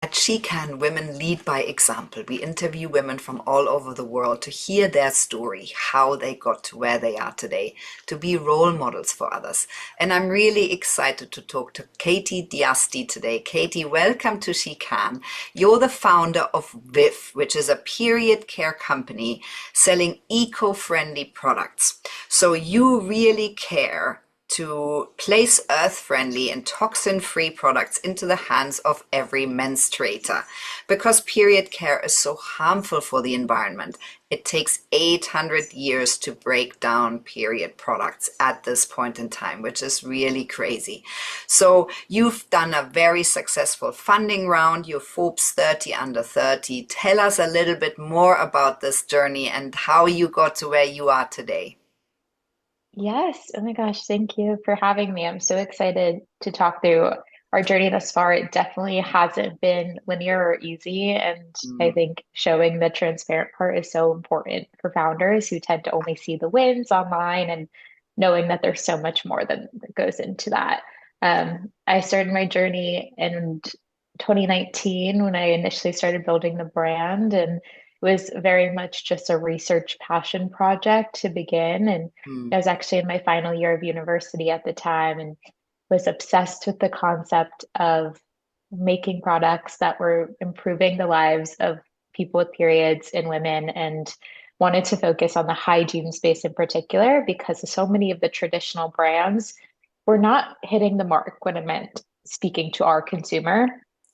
At She Can, women lead by example. We interview women from all over the world to hear their story, how they got to where they are today, to be role models for others. And I'm really excited to talk to Katie Diasti today. Katie, welcome to She Can. You're the founder of Viv, which is a period care company selling eco-friendly products. So you really care to place earth-friendly and toxin-free products into the hands of every menstruator. Because period care is so harmful for the environment, it takes 800 years to break down period products at this point in time, which is really crazy. So you've done a very successful funding round. You're Forbes 30 under 30. Tell us a little bit more about this journey and how you got to where you are today. Yes. Oh my gosh. Thank you for having me. I'm so excited to talk through our journey thus far. It definitely hasn't been linear or easy. And I Mm. think showing the transparent part is so important for founders who tend to only see the wins online and knowing that there's so much more that goes into that. I started my journey in 2019 when I initially started building the brand, and it was very much just a research passion project to begin. And Mm. I was actually in my final year of university at the time and was obsessed with the concept of making products that were improving the lives of people with periods and women, and wanted to focus on the hygiene space in particular because so many of the traditional brands were not hitting the mark when it meant speaking to our consumer.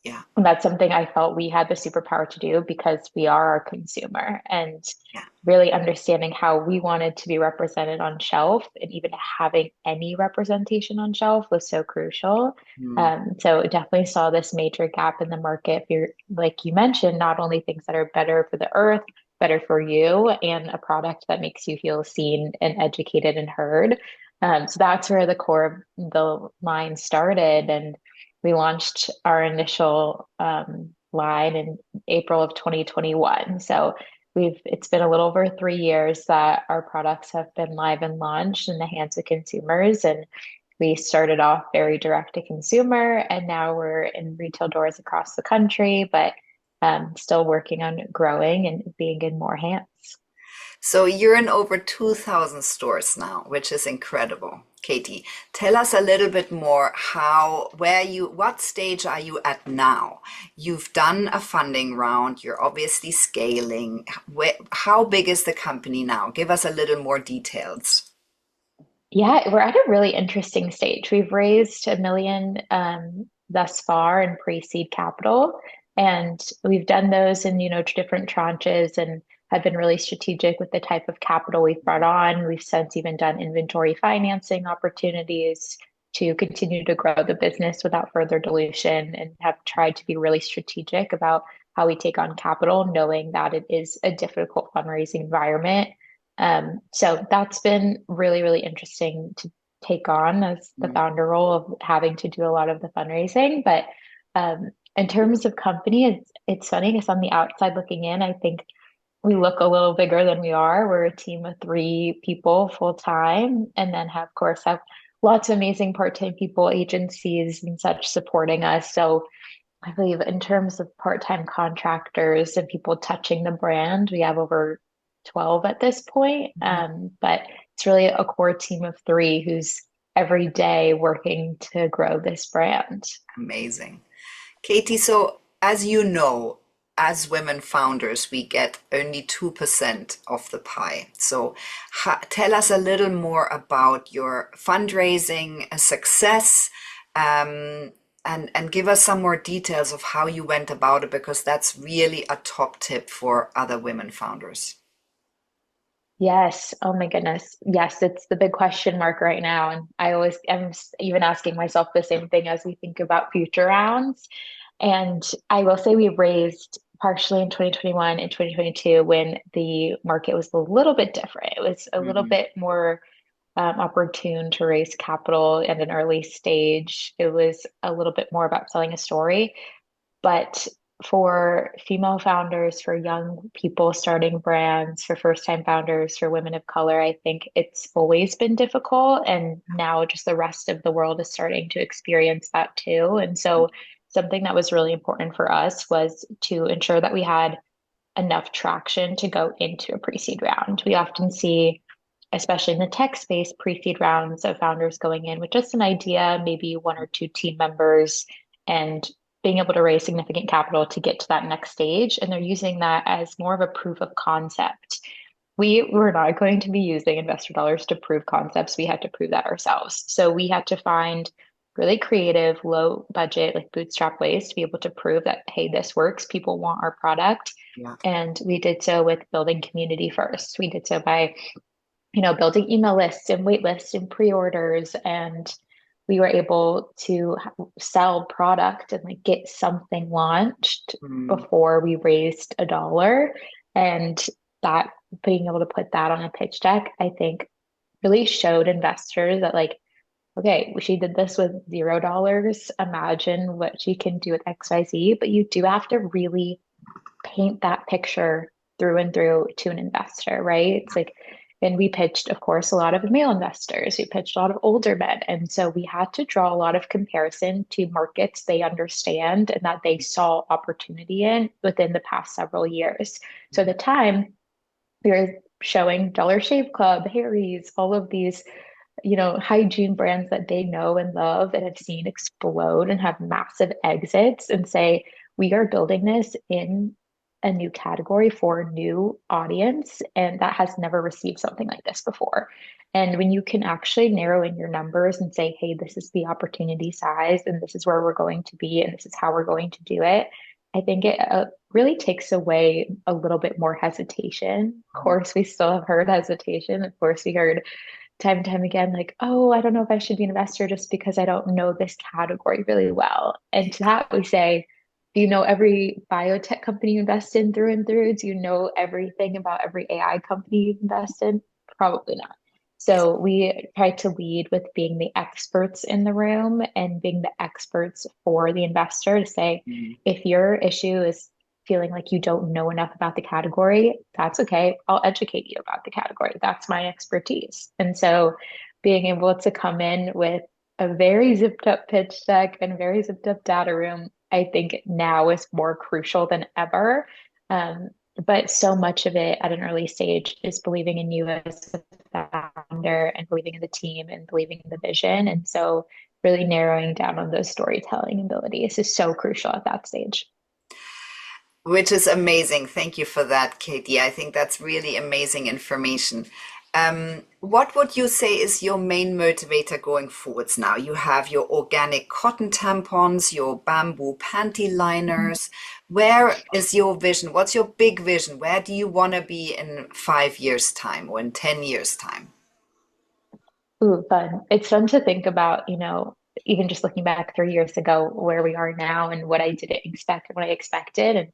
Yeah, And that's something I felt we had the superpower to do because we are our consumer, and yeah. really understanding how we wanted to be represented on shelf and even having any representation on shelf was so crucial. Mm. So definitely saw this major gap in the market. If you're, like you mentioned, not only things that are better for the earth, better for you, and a product that makes you feel seen and educated and heard. So that's where the core of the line started. And we launched our initial line in April of 2021. So it's been a little over 3 years that our products have been live and launched in the hands of consumers. And we started off very direct to consumer, and now we're in retail doors across the country, but still working on growing and being in more hands. So you're in over 2,000 stores now, which is incredible. Katie, tell us a little bit more what stage are you at now? You've done a funding round, you're obviously scaling. How big is the company now? Give us a little more details. Yeah, we're at a really interesting stage. We've raised 1 million thus far in pre-seed capital, and we've done those in, different tranches and have been really strategic with the type of capital we've brought on. We've since even done inventory financing opportunities to continue to grow the business without further dilution, and have tried to be really strategic about how we take on capital, knowing that it is a difficult fundraising environment. So that's been really, really interesting to take on as the Mm. founder role of having to do a lot of the fundraising. But in terms of company, it's funny because on the outside looking in, I think we look a little bigger than we are. We're a team of 3 people full time, and then have, of course, have lots of amazing part-time people, agencies and such supporting us. So I believe in terms of part-time contractors and people touching the brand, we have over 12 at this point. But it's really a core team of 3 who's every day working to grow this brand. Amazing. Katie, so as you know, as women founders, we get only 2% of the pie. So tell us a little more about your fundraising success, and give us some more details of how you went about it, because that's really a top tip for other women founders. Yes. Oh my goodness. Yes, it's the big question mark right now. And even asking myself the same thing as we think about future rounds. And I will say we raised partially in 2021 and 2022 when the market was a little bit different. It was a little Mhm. bit more opportune to raise capital at an early stage. It was a little bit more about selling a story. But for female founders, for young people starting brands, for first-time founders, for women of color, I think it's always been difficult. And now just the rest of the world is starting to experience that too. And so something that was really important for us was to ensure that we had enough traction to go into a pre-seed round. We often see, especially in the tech space, pre-seed rounds of founders going in with just an idea, maybe one or two team members, and being able to raise significant capital to get to that next stage. And they're using that as more of a proof of concept. We were not going to be using investor dollars to prove concepts. We had to prove that ourselves. So we had to find really creative, low budget, like bootstrap ways to be able to prove that, hey, this works. People want our product. Yeah. And we did so with building community first. We did so by, building email lists and wait lists and pre-orders. And we were able to sell product and like get something launched Mm. before we raised a dollar. And that being able to put that on a pitch deck, I think really showed investors that like, okay, she did this with $0. Imagine what she can do with XYZ, but you do have to really paint that picture through and through to an investor, right? It's like, and we pitched, of course, a lot of male investors. We pitched a lot of older men. And so we had to draw a lot of comparison to markets they understand and that they saw opportunity in within the past several years. So at the time, we were showing Dollar Shave Club, Harry's, all of these, hygiene brands that they know and love and have seen explode and have massive exits and say, we are building this in a new category for a new audience, and that has never received something like this before. And when you can actually narrow in your numbers and say, hey, this is the opportunity size, and this is where we're going to be, and this is how we're going to do it, I think it really takes away a little bit more hesitation. Of course, we still have heard hesitation. Of course, we heard time and time again, like, oh, I don't know if I should be an investor just because I don't know this category really well. And to that, we say, do you know every biotech company you invest in through and through? Do you know everything about every AI company you invest in? Probably not. Yes. So we try to lead with being the experts in the room and being the experts for the investor to say, Mm. if your issue is feeling like you don't know enough about the category, that's okay. I'll educate you about the category. That's my expertise. And so being able to come in with a very zipped up pitch deck and very zipped up data room, I think now is more crucial than ever. But so much of it at an early stage is believing in you as a founder and believing in the team and believing in the vision. And so really narrowing down on those storytelling abilities is so crucial at that stage. Which is amazing. Thank you for that, Katie. I think that's really amazing information. What would you say is your main motivator going forwards now? You have your organic cotton tampons, your bamboo panty liners. Where is your vision? What's your big vision? Where do you want to be in 5 years' time or in 10 years' time? Ooh, fun. It's fun to think about, even just looking back 3 years ago, where we are now and what I didn't expect and what I expected. And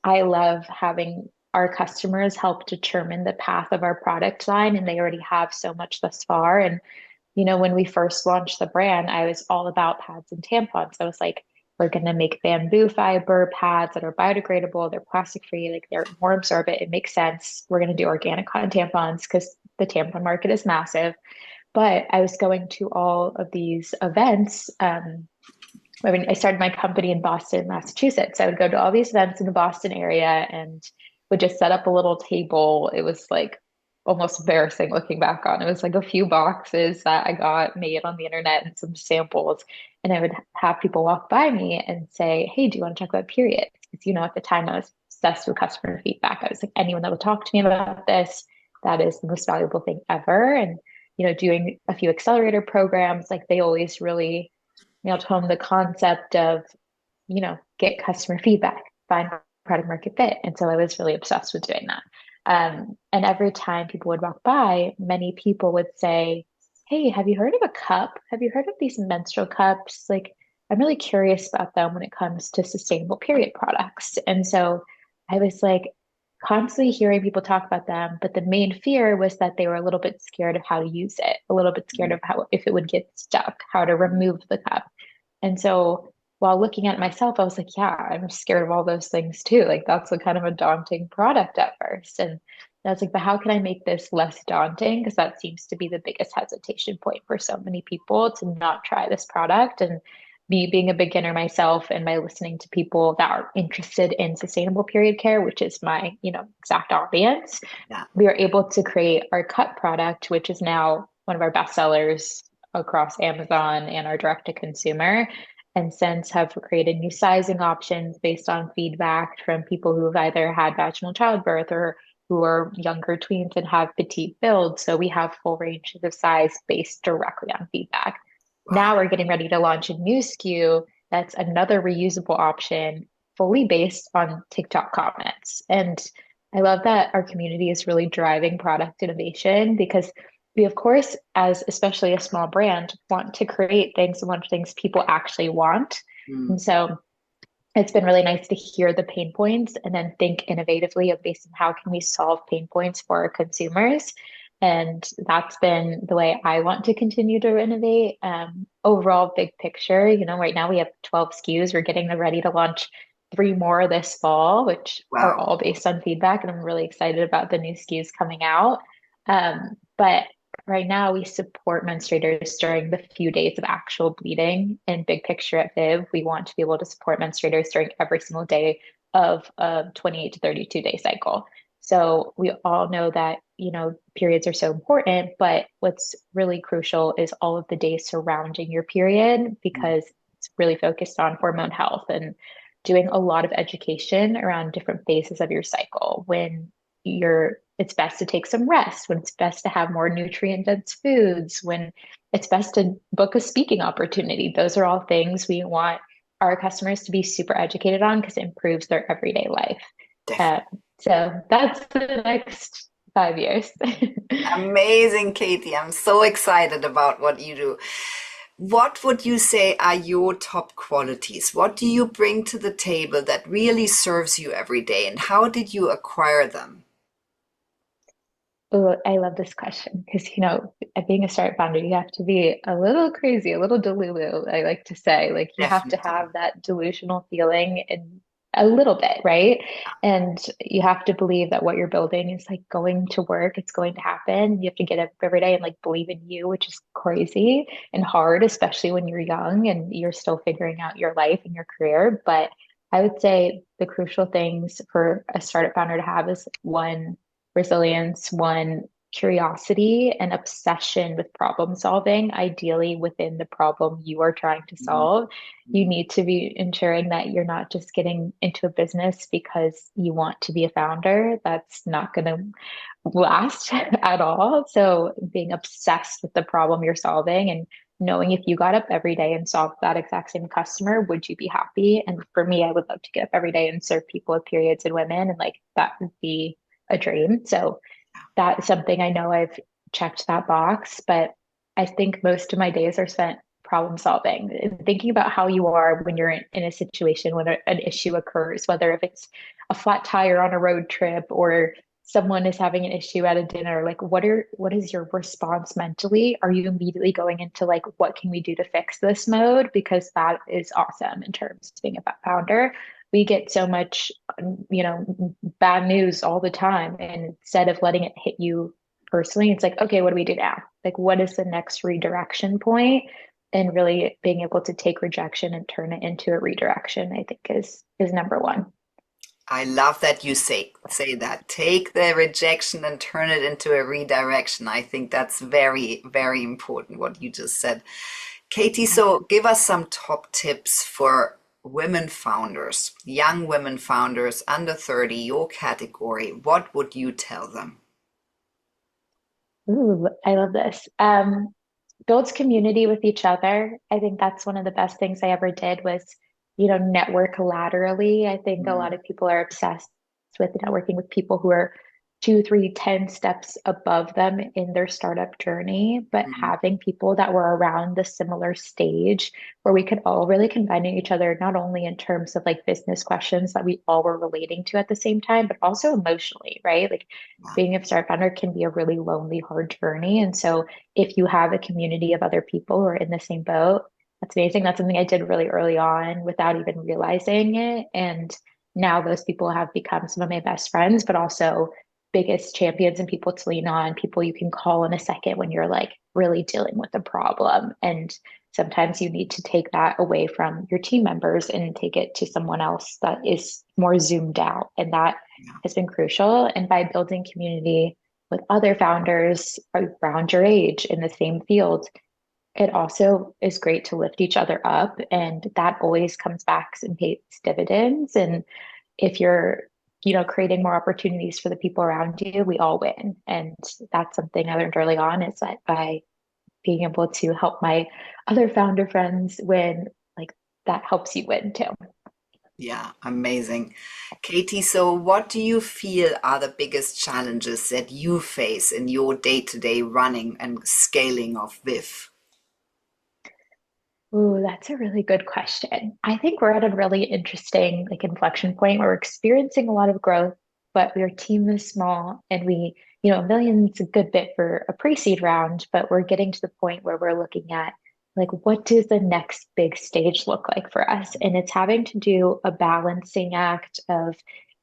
I love having our customers help determine the path of our product line, and they already have so much thus far. And when we first launched the brand, I was all about pads and tampons. I was like, we're going to make bamboo fiber pads that are biodegradable, they're plastic free, like they're more absorbent. It makes sense. We're going to do organic cotton tampons because the tampon market is massive. But I was going to all of these events. I started my company in Boston, Massachusetts. I would go to all these events in the Boston area and would just set up a little table. It was like almost embarrassing looking back on. It was like a few boxes that I got made on the internet and some samples. And I would have people walk by me and say, hey, do you want to talk about periods? Because, at the time I was obsessed with customer feedback. I was like, anyone that would talk to me about this, that is the most valuable thing ever. And, doing a few accelerator programs, like they always really nailed home the concept of, get customer feedback, find product market fit. And so I was really obsessed with doing that. And every time people would walk by, many people would say, hey, have you heard of a cup? Have you heard of these menstrual cups? Like, I'm really curious about them when it comes to sustainable period products. And so I was like, constantly hearing people talk about them, but the main fear was that they were a little bit scared of how to use it, a little bit scared of how if it would get stuck, how to remove the cup. And so while looking at it myself, I was like, yeah, I'm scared of all those things too. Like that's a kind of a daunting product at first. And I was like, but how can I make this less daunting? Because that seems to be the biggest hesitation point for so many people to not try this product. And me being a beginner myself and by listening to people that are interested in sustainable period care, which is my, exact audience, Yeah. we were able to create our cut product, which is now one of our best sellers across Amazon and our direct to consumer. And since have created new sizing options based on feedback from people who have either had vaginal childbirth or who are younger tweens and have petite builds. So we have full ranges of size based directly on feedback. Wow. Now we're getting ready to launch a new SKU that's another reusable option, fully based on TikTok comments. And I love that our community is really driving product innovation because we, of course, as especially a small brand, want to create things and launch things people actually want. Mm. And so it's been really nice to hear the pain points and then think innovatively of based on how can we solve pain points for our consumers. And that's been the way I want to continue to innovate. Overall, big picture, right now we have 12 SKUs. We're getting ready to launch three more this fall, which are Wow. all based on feedback. And I'm really excited about the new SKUs coming out. But right now, we support menstruators during the few days of actual bleeding. And big picture at Viv, we want to be able to support menstruators during every single day of a 28 to 32 day cycle. So we all know that, periods are so important, but what's really crucial is all of the days surrounding your period Mm. because it's really focused on hormone health and doing a lot of education around different phases of your cycle when it's best to take some rest, when it's best to have more nutrient dense foods, when it's best to book a speaking opportunity. Those are all things we want our customers to be super educated on because it improves their everyday life. Uh, Definitely. so that's the next 5 years. Amazing, Katie. I'm so excited about what you do. What would you say are your top qualities? What do you bring to the table that really serves you every day, and how did you acquire them? Oh, I love this question because, being a startup founder, you have to be a little crazy, a little delulu. I like to say, like, you have to Definitely. have that delusional feeling in a little bit, right? And you have to believe that what you're building is like going to work, it's going to happen. You have to get up every day and like believe in you, which is crazy and hard, especially when you're young and you're still figuring out your life and your career. But I would say the crucial things for a startup founder to have is one, resilience, one, curiosity and obsession with problem solving, ideally within the problem you are trying to Mm. solve. You Mm. need to be ensuring that you're not just getting into a business because you want to be a founder. That's not going to last at all. So being obsessed with the problem you're solving and knowing if you got up every day and solved that exact same customer, would you be happy? And for me, I would love to get up every day and serve people with periods and women. And like that would be a dream. So that is something I know I've checked that box, but I think most of my days are spent problem solving and thinking about how you are when you're in a situation when an issue occurs, whether if it's a flat tire on a road trip or someone is having an issue at a dinner, like what is your response mentally? Are you immediately going into like what can we do to fix this mode? Because that is awesome in terms of being a founder. We get so much bad news all the time. And instead of letting it hit you personally, it's like, okay, what do we do now? Like, what is the next redirection point? And really being able to take rejection and turn it into a redirection, I think is number one. I love that you say that. Take the rejection and turn it into a redirection. I think that's very, very important what you just said. Katie, so give us some top tips for women founders, young women founders under 30, your category. What would you tell them? Ooh, I love this. Builds community with each other. I think that's one of the best things I ever did was, network laterally. I think a lot Mm. of people are obsessed with networking with people who are two, three, 10 steps above them in their startup journey, but Mm. having people that were around the similar stage where we could all really confide in each other, not only in terms of like business questions that we all were relating to at the same time, but also emotionally, right? Like Yeah. being a startup founder can be a really lonely, hard journey. And so if you have a community of other people who are in the same boat, that's amazing. That's something I did really early on without even realizing it. And now those people have become some of my best friends, but also biggest champions and people to lean on, people you can call in a second when you're like really dealing with a problem. And sometimes you need to take that away from your team members and take it to someone else that is more zoomed out. And that Yeah. has been crucial. And by building community with other founders around your age in the same field, it also is great to lift each other up. And that always comes back and pays dividends. And if you're, creating more opportunities for the people around you, we all win. And that's something I learned early on is that by being able to help my other founder friends win, like that helps you win too. Yeah, amazing. Katie, so what do you feel are the biggest challenges that you face in your day-to-day running and scaling of VIV? Ooh, that's a really good question. I think we're at a really interesting inflection point where we're experiencing a lot of growth, but our team is small and a million's a good bit for a pre-seed round, but we're getting to the point where we're looking at what does the next big stage look like for us? And it's having to do a balancing act of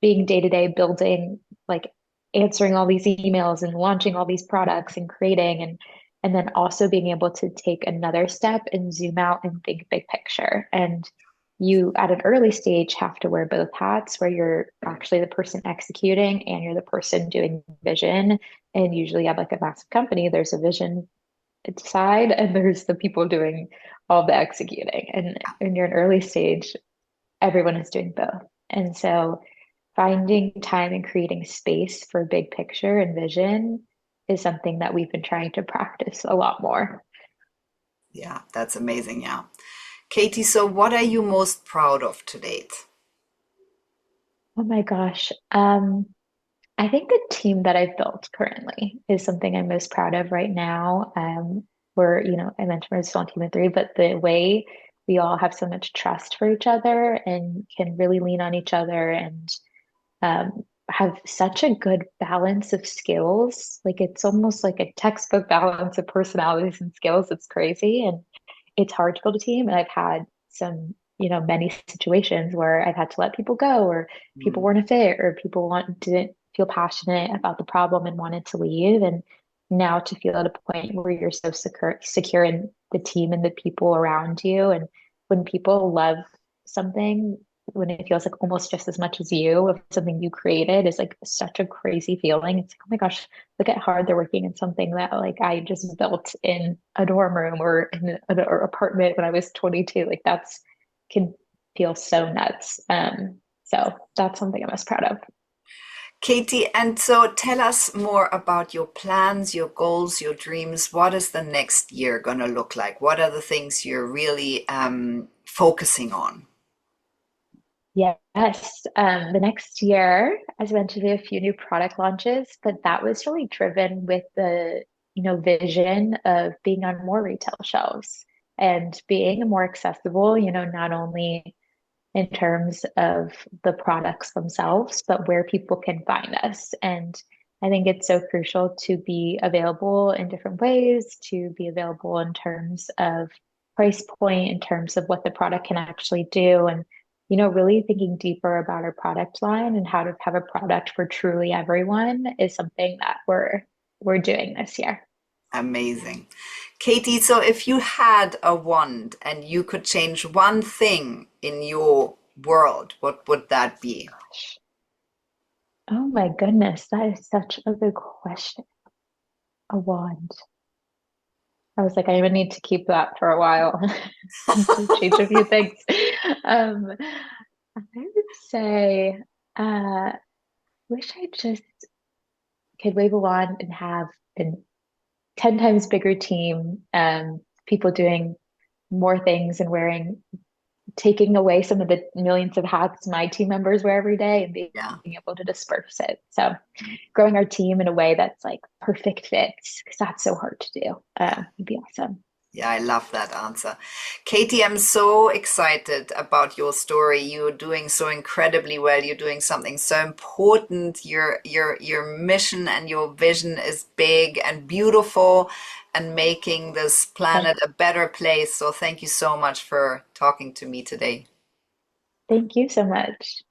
being day-to-day building, like answering all these emails and launching all these products and creating and then also being able to take another step and zoom out and think big picture. And you, at an early stage, have to wear both hats where you're actually the person executing and you're the person doing vision. And usually, you have a massive company, there's a vision side and there's the people doing all the executing. And when you're an early stage, everyone is doing both. And so finding time and creating space for big picture and vision is something that we've been trying to practice a lot more. Yeah, that's amazing. Yeah. Katie, so what are you most proud of to date? Oh my gosh. I think the team that I've built currently is something I'm most proud of right now. I mentioned we're a small team of three, but the way we all have so much trust for each other and can really lean on each other and have such a good balance of skills. Like it's almost like a textbook balance of personalities and skills. It's crazy. And it's hard to build a team. And I've had some, many situations where I've had to let people go or people Mm, weren't a fit or didn't feel passionate about the problem and wanted to leave. And now to feel at a point where you're so secure in the team and the people around you. And when people love something, when it feels like almost just as much as you of something you created is such a crazy feeling. It's like, oh my gosh, look at how hard they're working in something that I just built in a dorm room or in an apartment when I was 22. That's can feel so nuts. So that's something I'm most proud of. Katie, and so tell us more about your plans, your goals, your dreams. What is the next year going to look like? What are the things you're really focusing on? Yes. The next year, as I mentioned, we have a few new product launches, but that was really driven with the, vision of being on more retail shelves and being more accessible, not only in terms of the products themselves, but where people can find us. And I think it's so crucial to be available in different ways, to be available in terms of price point, in terms of what the product can actually do. And, really thinking deeper about our product line and how to have a product for truly everyone is something that we're doing this year. Amazing. Katie, so if you had a wand and you could change one thing in your world, what would that be? Oh my goodness, that is such a good question. A wand. I was like, I even need to keep that for a while and to change a few things. Um, I would say, wish I just could wave a wand and have a 10 times bigger team, people doing more things and taking away some of the millions of hats my team members wear every day and being Yeah. able to disperse it. So growing our team in a way that's perfect fits, because that's so hard to do, would be awesome. Yeah, I love that answer. Katie, I'm so excited about your story. You're doing so incredibly well. You're doing something so important. Your mission and your vision is big and beautiful and making this planet a better place. So thank you so much for talking to me today. Thank you so much.